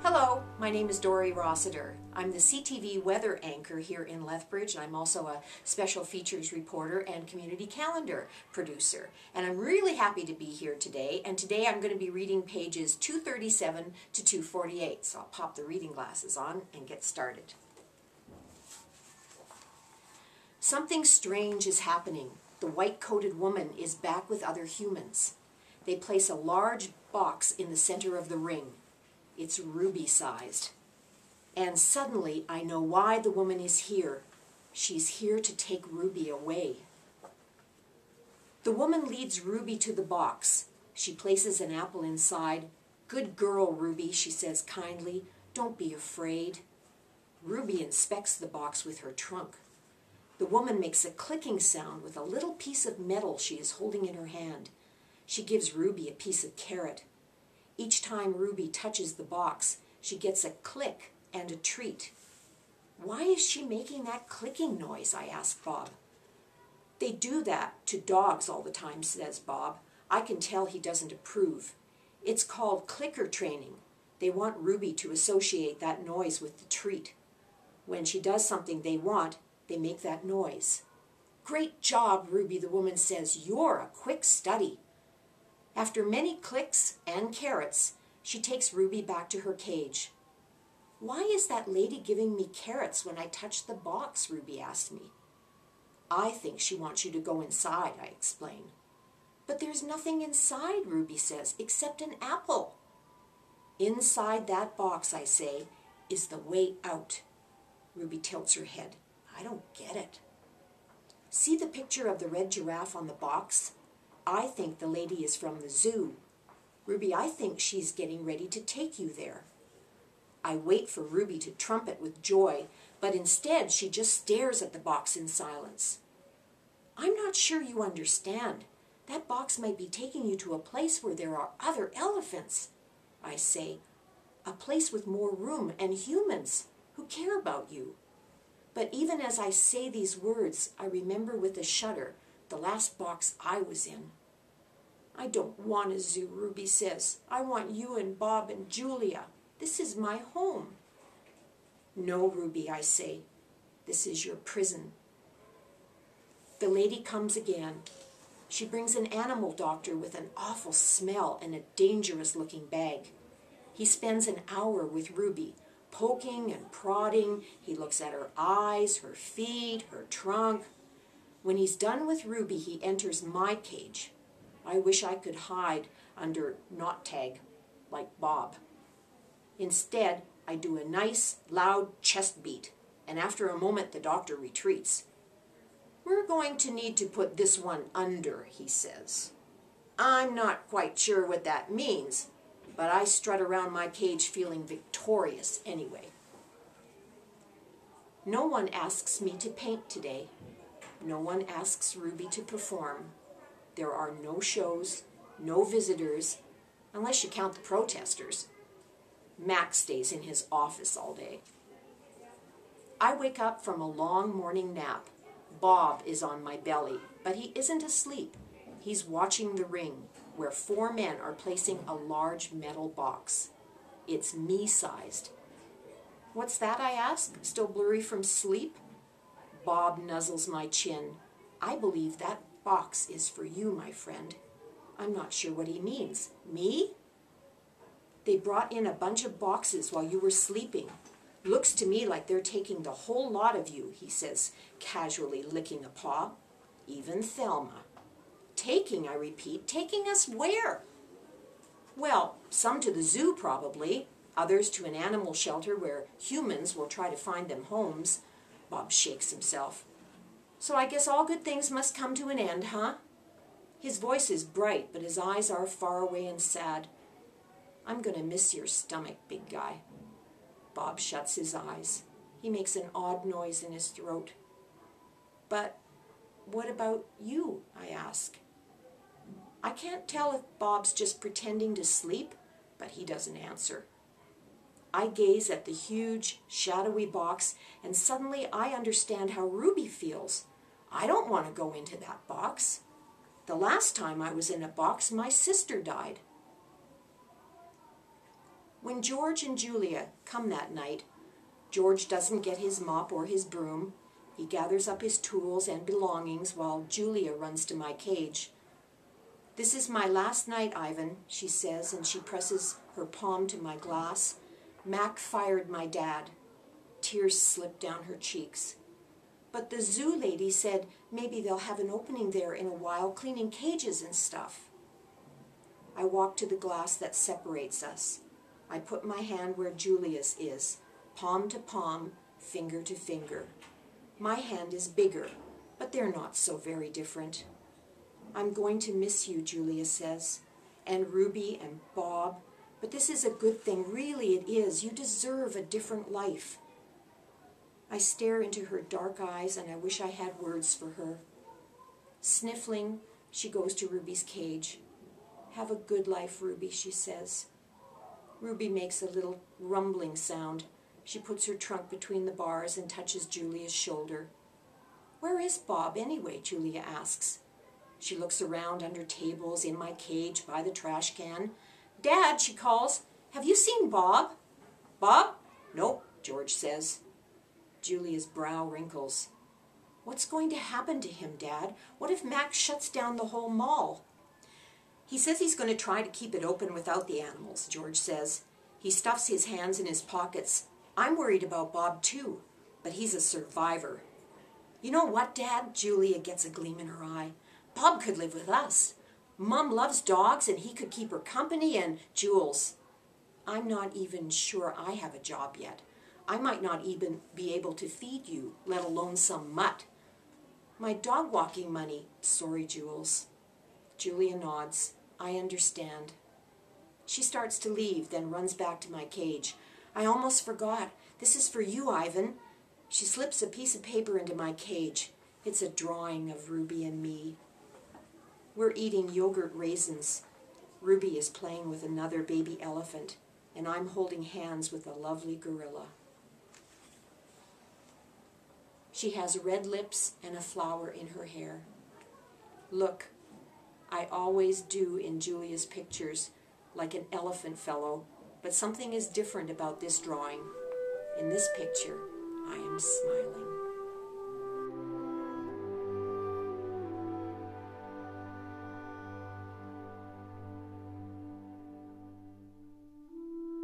Hello, my name is Dory Rossiter. I'm the CTV weather anchor here in Lethbridge. I'm also a special features reporter and community calendar producer. And I'm really happy to be here today. And today I'm going to be reading pages 237 to 248. So I'll pop the reading glasses on and get started. Something strange is happening. The white-coated woman is back with other humans. They place a large box in the center of the ring. It's ruby-sized. And suddenly I know why the woman is here. She's here to take Ruby away. The woman leads Ruby to the box. She places an apple inside. "Good girl, Ruby," she says kindly. "Don't be afraid." Ruby inspects the box with her trunk. The woman makes a clicking sound with a little piece of metal she is holding in her hand. She gives Ruby a piece of carrot. Each time Ruby touches the box, she gets a click and a treat. "Why is she making that clicking noise?" I ask Bob. "They do that to dogs all the time," says Bob. I can tell he doesn't approve. "It's called clicker training. They want Ruby to associate that noise with the treat. When she does something they want, they make that noise." "Great job, Ruby," the woman says. "You're a quick study." After many clicks and carrots, she takes Ruby back to her cage. "Why is that lady giving me carrots when I touch the box?" Ruby asked me. "I think she wants you to go inside," I explain. "But there's nothing inside," Ruby says, "except an apple." "Inside that box," I say, "is the way out." Ruby tilts her head. "I don't get it." "See the picture of the red giraffe on the box? I think the lady is from the zoo. Ruby, I think she's getting ready to take you there." I wait for Ruby to trumpet with joy, but instead she just stares at the box in silence. "I'm not sure you understand. That box might be taking you to a place where there are other elephants," I say. "A place with more room and humans who care about you." But even as I say these words, I remember with a shudder the last box I was in. "I don't want a zoo," Ruby says. "I want you and Bob and Julia. This is my home." "No, Ruby," I say. "This is your prison." The lady comes again. She brings an animal doctor with an awful smell and a dangerous-looking bag. He spends an hour with Ruby, poking and prodding. He looks at her eyes, her feet, her trunk. When he's done with Ruby, he enters my cage. I wish I could hide under knot tag like Bob. Instead, I do a nice, loud chest beat, and after a moment the doctor retreats. "We're going to need to put this one under," he says. I'm not quite sure what that means, but I strut around my cage feeling victorious anyway. No one asks me to paint today. No one asks Ruby to perform. There are no shows, no visitors, unless you count the protesters. Max stays in his office all day. I wake up from a long morning nap. Bob is on my belly, but he isn't asleep. He's watching the ring, where 4 men are placing a large metal box. It's me-sized. "What's that?" I ask, still blurry from sleep. Bob nuzzles my chin. "I believe that box is for you, my friend." I'm not sure what he means. "Me?" "They brought in a bunch of boxes while you were sleeping. Looks to me like they're taking the whole lot of you," he says, casually licking a paw. "Even Thelma." "Taking," I repeat. "Taking us where?" "Well, some to the zoo probably, others to an animal shelter where humans will try to find them homes." Bob shakes himself. "So I guess all good things must come to an end, huh?" His voice is bright, but his eyes are far away and sad. "I'm going to miss your stomach, big guy." Bob shuts his eyes. He makes an odd noise in his throat. "But what about you?" I ask. I can't tell if Bob's just pretending to sleep, but he doesn't answer. I gaze at the huge, shadowy box, and suddenly I understand how Ruby feels. I don't want to go into that box. The last time I was in a box, my sister died. When George and Julia come that night, George doesn't get his mop or his broom. He gathers up his tools and belongings while Julia runs to my cage. "This is my last night, Ivan," she says, and she presses her palm to my glass. "Mac fired my dad." Tears slip down her cheeks. "But the zoo lady said maybe they'll have an opening there in a while, cleaning cages and stuff." I walk to the glass that separates us. I put my hand where Julia's is, palm to palm, finger to finger. My hand is bigger, but they're not so very different. "I'm going to miss you," Julia says, "and Ruby and Bob, but this is a good thing, really it is. You deserve a different life." I stare into her dark eyes and I wish I had words for her. Sniffling, she goes to Ruby's cage. "Have a good life, Ruby," she says. Ruby makes a little rumbling sound. She puts her trunk between the bars and touches Julia's shoulder. "Where is Bob anyway?" Julia asks. She looks around under tables, in my cage, by the trash can. "Dad," she calls, "have you seen Bob?" "Bob? Nope," George says. Julia's brow wrinkles. "What's going to happen to him, Dad? What if Max shuts down the whole mall?" "He says he's going to try to keep it open without the animals," George says. He stuffs his hands in his pockets. "I'm worried about Bob too, but he's a survivor." "You know what, Dad?" Julia gets a gleam in her eye. "Bob could live with us. Mom loves dogs and he could keep her company and Jules. I'm not even sure I have a job yet. I might not even be able to feed you, let alone some mutt. My dog walking money." "Sorry, Jules." Julia nods. "I understand." She starts to leave, then runs back to my cage. "I almost forgot. This is for you, Ivan." She slips a piece of paper into my cage. It's a drawing of Ruby and me. We're eating yogurt raisins. Ruby is playing with another baby elephant, and I'm holding hands with a lovely gorilla. She has red lips and a flower in her hair. Look, I always do in Julia's pictures, like an elephant fellow, but something is different about this drawing. In this picture, I am smiling.